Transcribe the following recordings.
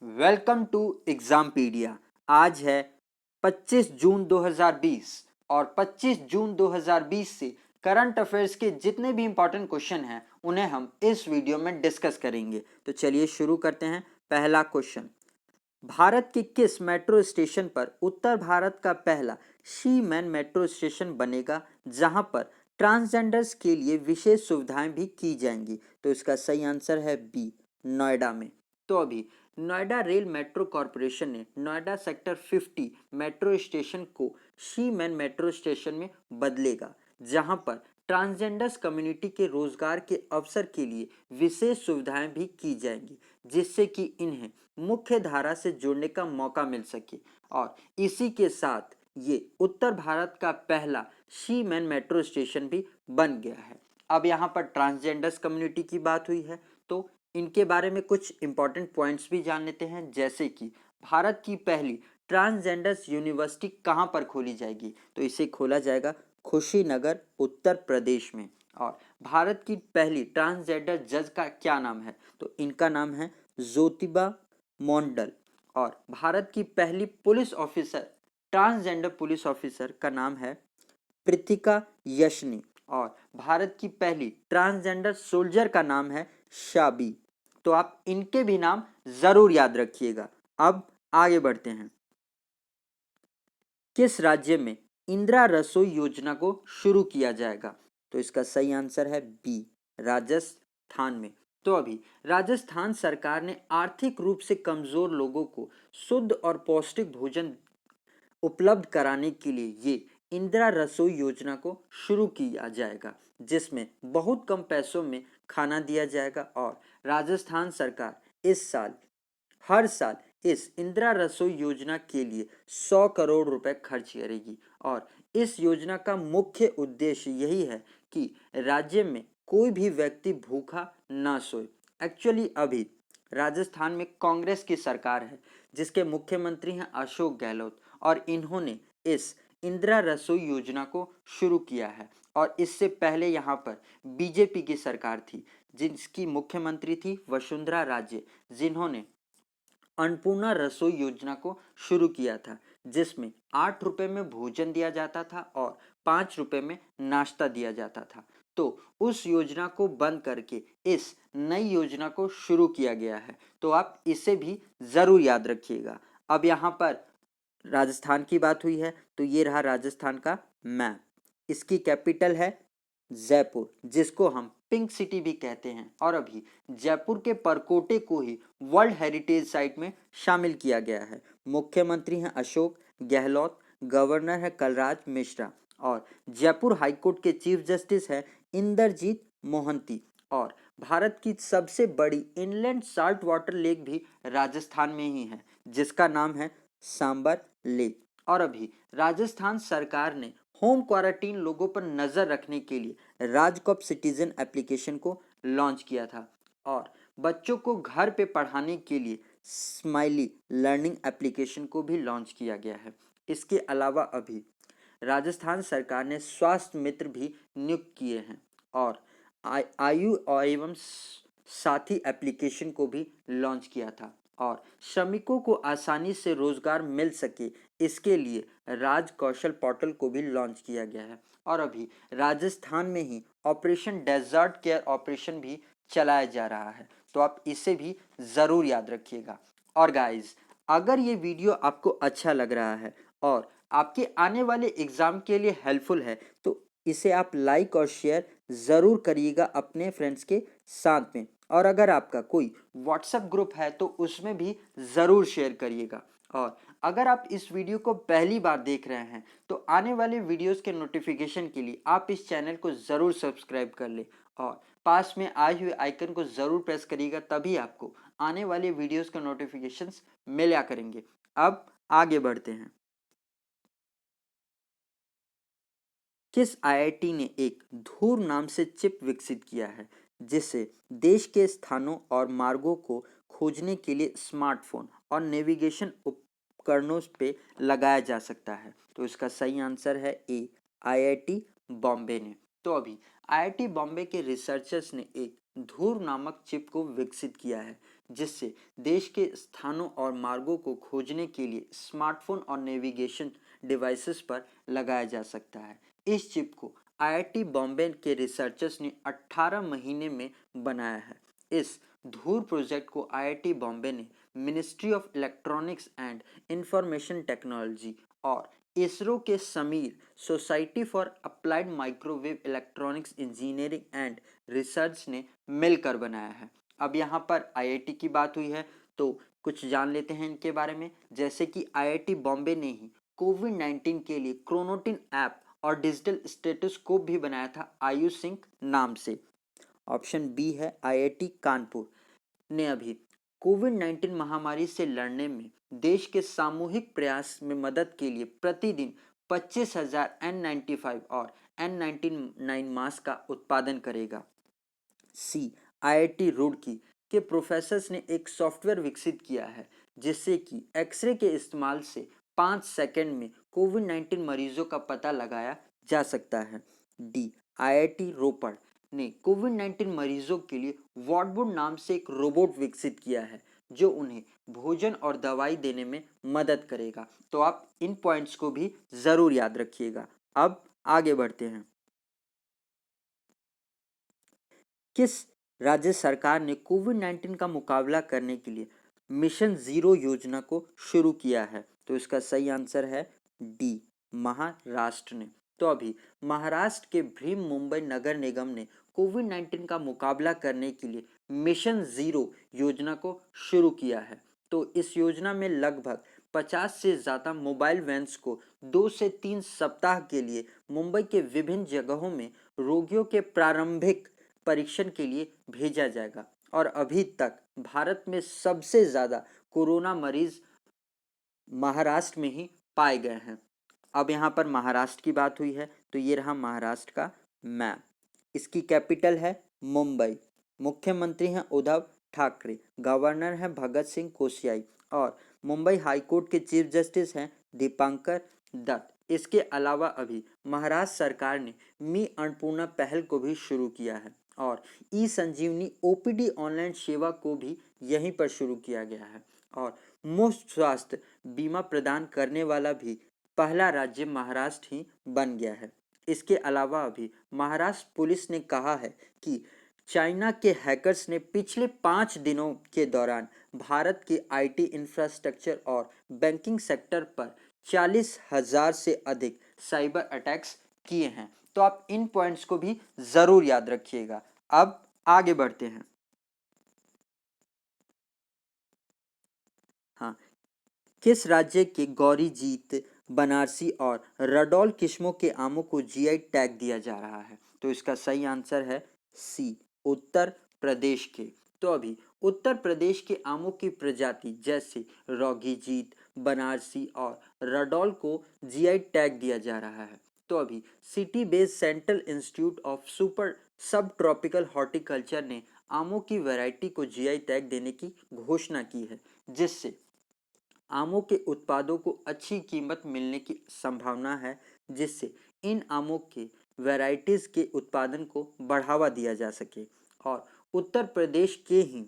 Welcome to एग्जामपीडिया। आज है 25 जून 2020 और 25 जून 2020 से करंट अफेयर्स के जितने भी इंपॉर्टेंट क्वेश्चन हैं उन्हें हम इस वीडियो में डिस्कस करेंगे। तो चलिए शुरू करते हैं। पहला क्वेश्चन, भारत के किस मेट्रो स्टेशन पर उत्तर भारत का पहला शी मैन मेट्रो स्टेशन बनेगा जहां पर ट्रांसजेंडर्स के लिए विशेष सुविधाएं भी की जाएंगी? तो इसका सही आंसर है बी, नोएडा में। तो अभी नोएडा रेल मेट्रो कॉरपोरेशन ने नोएडा सेक्टर 50 मेट्रो स्टेशन को शी मैन मेट्रो स्टेशन में बदलेगा, जहां पर ट्रांसजेंडर्स कम्युनिटी के रोजगार के अवसर के लिए विशेष सुविधाएं भी की जाएंगी, जिससे कि इन्हें मुख्य धारा से जुड़ने का मौका मिल सके। और इसी के साथ ये उत्तर भारत का पहला शी मैन मेट्रो स्टेशन भी बन गया है। अब यहाँ पर ट्रांसजेंडर्स कम्युनिटी की बात हुई है तो इनके बारे में कुछ इंपॉर्टेंट पॉइंट्स भी जान लेते हैं, जैसे कि भारत की पहली ट्रांसजेंडर्स यूनिवर्सिटी कहाँ पर खोली जाएगी? तो इसे खोला जाएगा खुशीनगर, उत्तर प्रदेश में। और भारत की पहली ट्रांसजेंडर जज का क्या नाम है? तो इनका नाम है ज्योतिबा मोंडल। और भारत की पहली police officer, transgender police officer का नाम है पृथिका यशनी। और भारत की पहली ट्रांसजेंडर सोल्जर का नाम है शाबी। तो आप इनके भी नाम जरूर याद रखिएगा। अब आगे बढ़ते हैं। किस राज्य में इंदिरा रसोई योजना को शुरू किया जाएगा? तो इसका सही आंसर है बी, राजस्थान में। तो अभी राजस्थान सरकार ने आर्थिक रूप से कमजोर लोगों को शुद्ध और पौष्टिक भोजन उपलब्ध कराने के लिए ये इंदिरा रसोई योजना को शुरू किया जाएगा, जिसमें बहुत कम पैसों में खाना दिया जाएगा। और राजस्थान सरकार हर साल इस इंदिरा रसोई योजना के लिए 100 करोड़ रुपए खर्च करेगी। और इस योजना का मुख्य उद्देश्य यही है कि राज्य में कोई भी व्यक्ति भूखा ना सोए। एक्चुअली अभी राजस्थान में कांग्रेस की सरकार है, जिसके मुख्यमंत्री हैं अशोक गहलोत, और इन्होंने इस इंदिरा रसोई योजना को शुरू किया है। और इससे पहले यहाँ पर बीजेपी की सरकार थी, जिसकी मुख्यमंत्री थी वसुंधरा राजे, जिन्होंने अन्नपूर्णा रसोई योजना को शुरू किया था, जिसमें 8 रुपए में भोजन दिया जाता था और 5 रुपए में नाश्ता दिया जाता था। तो उस योजना को बंद करके इस नई योजना को शुरू किया गया है। तो आप इसे भी जरूर याद रखिएगा। अब यहाँ पर राजस्थान की बात हुई है तो ये रहा राजस्थान का मैप। इसकी कैपिटल है जयपुर, जिसको हम पिंक सिटी भी कहते हैं। और अभी जयपुर के परकोटे को ही वर्ल्ड हेरिटेज साइट में शामिल किया गया है। मुख्यमंत्री हैं अशोक गहलोत, गवर्नर है कलराज मिश्रा, और जयपुर हाईकोर्ट के चीफ जस्टिस है इंद्रजीत मोहंती। और भारत की सबसे बड़ी इनलैंड साल्ट वाटर लेक भी राजस्थान में ही है, जिसका नाम है सांबर लेक। और अभी राजस्थान सरकार ने होम क्वारंटीन लोगों पर नजर रखने के लिए राजकॉप सिटीजन एप्लीकेशन को लॉन्च किया था। और बच्चों को घर पे पढ़ाने के लिए स्माइली लर्निंग एप्लीकेशन को भी लॉन्च किया गया है। इसके अलावा अभी राजस्थान सरकार ने स्वास्थ्य मित्र भी नियुक्त किए हैं। और आयु एवं साथी एप्लीकेशन को भी लॉन्च किया था। और श्रमिकों को आसानी से रोजगार मिल सके, इसके लिए राज कौशल पोर्टल को भी लॉन्च किया गया है। और अभी राजस्थान में ही ऑपरेशन डेजर्ट केयर ऑपरेशन भी चलाया जा रहा है। तो आप इसे भी ज़रूर याद रखिएगा। और गाइस, अगर ये वीडियो आपको अच्छा लग रहा है और आपके आने वाले एग्ज़ाम के लिए हेल्पफुल है तो इसे आप लाइक और शेयर ज़रूर करिएगा अपने फ्रेंड्स के साथ में। और अगर आपका कोई व्हाट्सएप ग्रुप है तो उसमें भी ज़रूर शेयर करिएगा। और अगर आप इस वीडियो को पहली बार देख रहे हैं तो आने वाले वीडियोस के नोटिफिकेशन के लिए आप इस चैनल को ज़रूर सब्सक्राइब कर ले और पास में आए हुए आइकन को ज़रूर प्रेस करिएगा, तभी आपको आने वाले वीडियोस के नोटिफिकेशंस मिला करेंगे। अब आगे बढ़ते हैं। किस आईआईटी ने एक धूर नाम से चिप विकसित किया है, जिससे देश के स्थानों और मार्गों को खोजने के लिए स्मार्टफोन और नेविगेशन उपकरणों पे लगाया जा सकता है? तो इसका सही आंसर है ए, आईआईटी बॉम्बे ने। तो अभी आईआईटी बॉम्बे के रिसर्चर्स ने एक धूर नामक चिप को विकसित किया है, जिससे देश के स्थानों और मार्गों को खोजने के लिए स्मार्टफोन और नेविगेशन डिवाइसेस पर लगाया जा सकता है। इस चिप को आईआईटी बॉम्बे के रिसर्चर्स ने 18 महीने में बनाया है। इस धूर प्रोजेक्ट को आईआईटी बॉम्बे ने ministry of electronics and information technology और इसरो के Sameer society for applied microwave electronics engineering and research ने मिलकर बनाया है। अब यहाँ पर आईआईटी की बात हुई है तो कुछ जान लेते हैं इनके बारे में। जैसे कि आईआईटी बॉम्बे ने ही कोविड-19 के लिए क्रोनोटिन ऐप और डिजिटल स्टेटोस्कोप भी बनाया था आयुष सिंह नाम से। ऑप्शन बी है आईआईटी कानपुर ने अभी कोविड-19 महामारी से लड़ने में देश के सामूहिक प्रयास में मदद के लिए प्रतिदिन 25,000 N95 और N99 मास्क का उत्पादन करेगा। सी आईआईटी रुड़की के प्रोफेसर्स ने एक सॉफ्टवेयर विकसित किया है जिससे कि एक्सरे के इस्तेमाल से 5 सेकंड में कोविड-19 मरीजों का पता लगाया जा सकता है। डी आईआईटी रोपड़ ने कोविड-19 मरीजों के लिए वॉर्डबोर्ड नाम से एक रोबोट विकसित किया है जो उन्हें भोजन और दवाई देने में मदद करेगा। तो आप इन पॉइंट्स को भी ज़रूर याद रखिएगा। अब आगे बढ़ते हैं। किस राज्य सरकार ने कोविड-19 का मुकाबला करने के लिए मिशन ज़ीरो योजना को शुरू किया है? तो इसका सही आंसर है डी महाराष्ट्र ने। तो अभी महाराष्ट्र के भीम मुंबई नगर निगम ने कोविड-19 का मुकाबला करने के लिए मिशन ज़ीरो योजना को शुरू किया है। तो इस योजना में लगभग 50 से ज़्यादा मोबाइल वैन्स को 2 से 3 सप्ताह के लिए मुंबई के विभिन्न जगहों में रोगियों के प्रारंभिक परीक्षण के लिए भेजा जाएगा। और अभी तक भारत में सबसे ज़्यादा कोरोना मरीज महाराष्ट्र में ही पाए गए हैं। अब यहाँ पर महाराष्ट्र की बात हुई है तो ये रहा महाराष्ट्र का मैप। इसकी कैपिटल है मुंबई, मुख्यमंत्री हैं उद्धव ठाकरे, गवर्नर हैं भगत सिंह कोश्यारी और मुंबई हाईकोर्ट के चीफ जस्टिस हैं दीपांकर दत्त। इसके अलावा अभी महाराष्ट्र सरकार ने मी अन्नपूर्णा पहल को भी शुरू किया है और ई संजीवनी ओपीडी ऑनलाइन सेवा को भी यहीं पर शुरू किया गया है और मुफ्त स्वास्थ्य बीमा प्रदान करने वाला भी पहला राज्य महाराष्ट्र ही बन गया है। इसके अलावा अभी महाराष्ट्र पुलिस ने कहा है कि चाइना के हैकर्स ने पिछले 5 दिनों के दौरान भारत के आईटी इंफ्रास्ट्रक्चर और बैंकिंग सेक्टर पर 40,000 से अधिक साइबर अटैक्स किए हैं। तो आप इन पॉइंट्स को भी ज़रूर याद रखिएगा। अब आगे बढ़ते हैं। हाँ, किस राज्य के गौरी जीत, बनारसी और रडोल किस्मों के आमों को जीआई टैग दिया जा रहा है? तो इसका सही आंसर है सी उत्तर प्रदेश के। तो अभी उत्तर प्रदेश के आमों की प्रजाति जैसे रोगी जीत, बनारसी और रडोल को जीआई टैग दिया जा रहा है। तो अभी city based central institute of super सब ट्रॉपिकल हॉर्टिकल्चर ने आमों की वैरायटी को जीआई टैग देने की घोषणा की है जिससे आमों के उत्पादों को अच्छी कीमत मिलने की संभावना है, जिससे इन आमों के वैरायटीज़ के उत्पादन को बढ़ावा दिया जा सके। और उत्तर प्रदेश के ही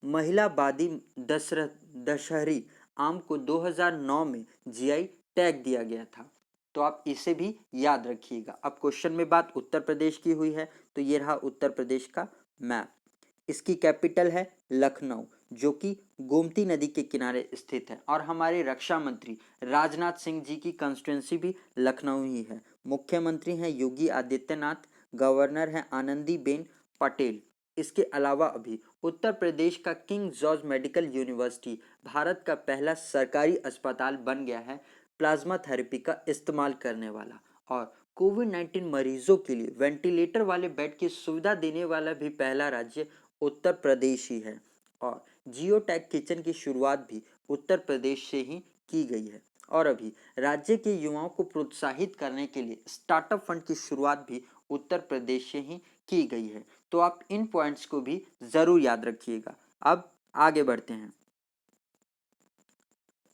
महिलावादी दशहरी आम को 2009 में जीआई टैग दिया गया था। तो आप इसे भी याद रखिएगा। अब क्वेश्चन में बात उत्तर प्रदेश की हुई है तो ये रहा उत्तर प्रदेश का मैप। इसकी कैपिटल है लखनऊ जो कि गोमती नदी के किनारे स्थित है और हमारे रक्षा मंत्री राजनाथ सिंह जी की कंस्टिट्यूंसी भी लखनऊ ही है। मुख्यमंत्री हैं योगी आदित्यनाथ, गवर्नर हैं आनंदीबेन पटेल। इसके अलावा अभी उत्तर प्रदेश का king George medical university Bharat का पहला सरकारी अस्पताल बन गया है प्लाज्मा थेरेपी का इस्तेमाल करने वाला। और कोविड-19 मरीजों के लिए वेंटिलेटर वाले बेड की सुविधा देने वाला भी पहला राज्य उत्तर प्रदेश ही है। और जियो टैग किचन की शुरुआत भी उत्तर प्रदेश से ही की गई है। और अभी राज्य के युवाओं को प्रोत्साहित करने के लिए स्टार्टअप फंड की शुरुआत भी उत्तर प्रदेश से ही की गई है। तो आप इन पॉइंट्स को भी ज़रूर याद रखिएगा। अब आगे बढ़ते हैं।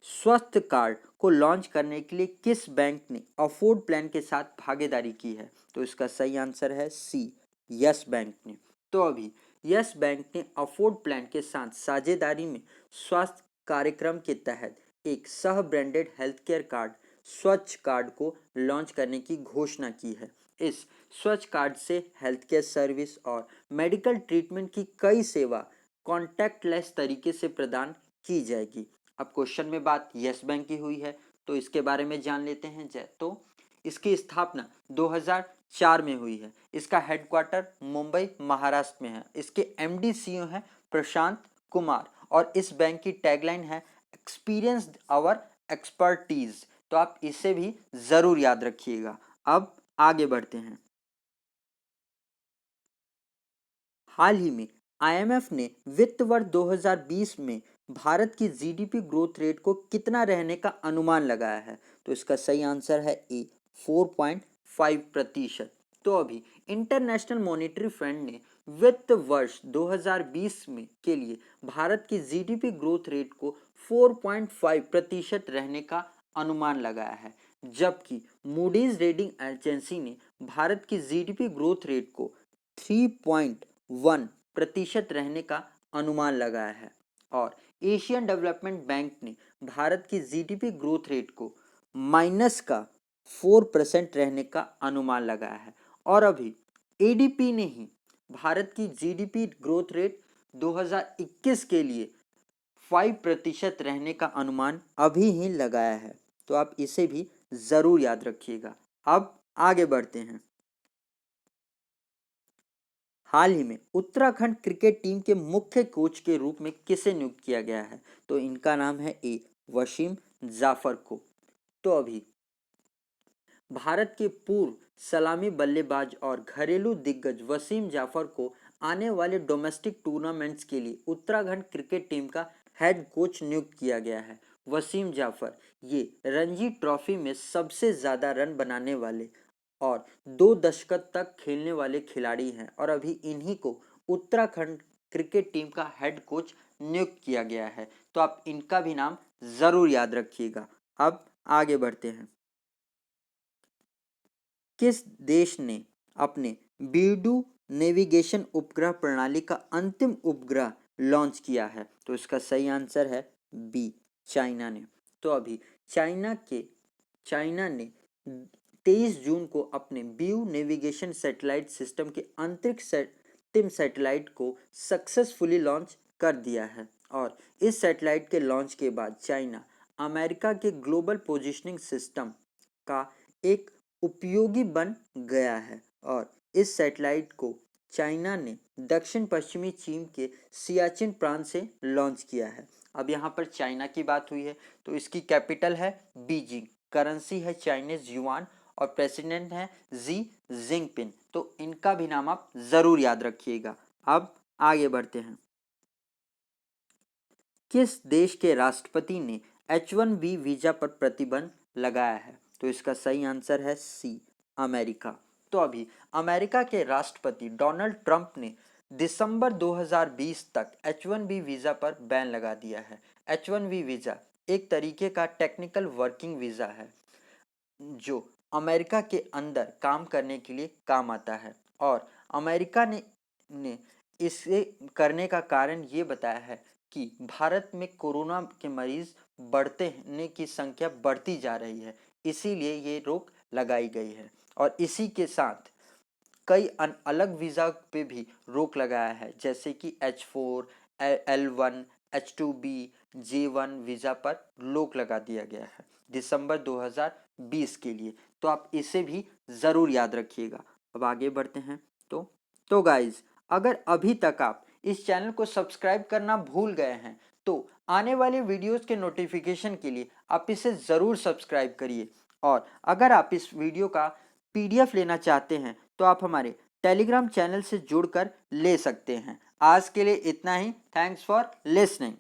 स्वास्थ्य कार्ड को लॉन्च करने के लिए किस बैंक ने अफोर्ड प्लान के साथ भागीदारी की है? तो इसका सही आंसर है सी यस बैंक ने। तो अभी यस बैंक ने अफोर्ड प्लान के साथ साझेदारी में स्वास्थ्य कार्यक्रम के तहत एक सह ब्रांडेड हेल्थ केयर कार्ड स्वच्छ कार्ड को लॉन्च करने की घोषणा की है। इस स्वच्छ कार्ड से हेल्थ केयर सर्विस और मेडिकल ट्रीटमेंट की कई सेवा कॉन्टैक्टलेस तरीके से प्रदान की जाएगी। अब क्वेश्चन में बात यस बैंक की हुई है तो इसके बारे में जान लेते हैं। तो इसकी स्थापना 2004 में हुई है। इसका हेडक्वार्टर मुंबई महाराष्ट्र में है। इसके एमडी सीईओ हैं प्रशांत कुमार और इस बैंक की टैगलाइन है एक्सपीरियंस आवर एक्सपर्टीज। तो आप इसे भी जरूर याद रखिएगा। अब आगे बढ़ते हैं। हाल ही में आईएमएफ ने वित्त वर्ष 2020 में भारत की जीडीपी ग्रोथ रेट को कितना रहने का अनुमान लगाया है। तो इसका सही आंसर है ए 4.5%। तो अभी इंटरनेशनल मॉनेटरी फंड ने वित्त वर्ष 2020 में के लिए भारत की जीडीपी ग्रोथ रेट को 4.5% रहने का अनुमान लगाया है, जबकि मूडीज रेटिंग एजेंसी ने भारत की जीडीपी ग्रोथ रेट को 3.1% रहने का अनुमान लगाया है और एशियन डेवलपमेंट बैंक ने भारत की जीडीपी ग्रोथ रेट को -4% रहने का अनुमान लगाया है। और अभी एडीपी ने ही भारत की जीडीपी ग्रोथ रेट 2021 के लिए 5% रहने का अनुमान अभी ही लगाया है। तो आप इसे भी जरूर याद रखिएगा। अब आगे बढ़ते हैं। हाल ही में उत्तराखंड क्रिकेट टीम के मुख्य कोच के रूप में किसे नियुक्त किया गया है। तो इनका नाम है ए वसीम जाफर को। तो अभी भारत के पूर्व सलामी बल्लेबाज और घरेलू दिग्गज वसीम जाफर को आने वाले डोमेस्टिक टूर्नामेंट्स के लिए उत्तराखंड क्रिकेट टीम का हेड कोच नियुक्त किया गया है। वसीम जाफर ये रणजी ट्रॉफी में सबसे ज़्यादा रन बनाने वाले और 2 दशक तक खेलने वाले खिलाड़ी हैं और अभी इन्हीं को उत्तराखंड क्रिकेट टीम का हेड कोच नियुक्त किया गया है। तो आप इनका भी नाम ज़रूर याद रखिएगा। अब आगे बढ़ते हैं। किस देश ने अपने बीडू नेविगेशन उपग्रह प्रणाली का अंतिम उपग्रह लॉन्च किया है। तो इसका सही आंसर है बी चाइना ने। तो अभी चाइना ने 23 जून को अपने बीयू नेविगेशन सैटेलाइट सिस्टम के अंतरिक्ष सैटेलाइट को सक्सेसफुली लॉन्च कर दिया है और इस सैटेलाइट के लॉन्च के बाद चाइना अमेरिका के ग्लोबल पोजिशनिंग सिस्टम का एक उपयोगी बन गया है और इस सैटेलाइट को चाइना ने दक्षिण पश्चिमी चीन के सियाचिन प्रांत से लॉन्च किया है। अब यहाँ पर चाइना की बात हुई है तो इसकी कैपिटल है बीजिंग, करेंसी है चाइनीज युआन और प्रेसिडेंट है जी जिनपिंग। तो इनका भी नाम आप जरूर याद रखिएगा। अब आगे बढ़ते हैं। किस देश के राष्ट्रपति ने H1B वीजा पर प्रतिबंध लगाया है। तो इसका सही आंसर है सी अमेरिका। तो अभी अमेरिका के राष्ट्रपति डोनाल्ड ट्रंप ने दिसंबर 2020 तक H1B वीजा पर बैन लगा दिया है। H1B वीजा एक तरीके का टेक्निकल वर्किंग वीजा है जो अमेरिका के अंदर काम करने के लिए काम आता है और अमेरिका ने इसे करने का कारण ये बताया है कि भारत में कोरोना के मरीज बढ़ने की संख्या बढ़ती जा रही है, इसीलिए ये रोक लगाई गई है और इसी के साथ कई अलग वीज़ा पे भी रोक लगाया है, जैसे कि H4, L1, H2B, J1 visa पर रोक लगा दिया गया है दिसंबर 2020 के लिए। तो आप इसे भी ज़रूर याद रखिएगा। अब आगे बढ़ते हैं। तो गाइज, अगर अभी तक आप इस चैनल को सब्सक्राइब करना भूल गए हैं तो आने वाले वीडियोस के नोटिफिकेशन के लिए आप इसे ज़रूर सब्सक्राइब करिए और अगर आप इस वीडियो का PDF लेना चाहते हैं तो आप हमारे टेलीग्राम चैनल से जुड़कर ले सकते हैं। आज के लिए इतना ही। Thanks for listening.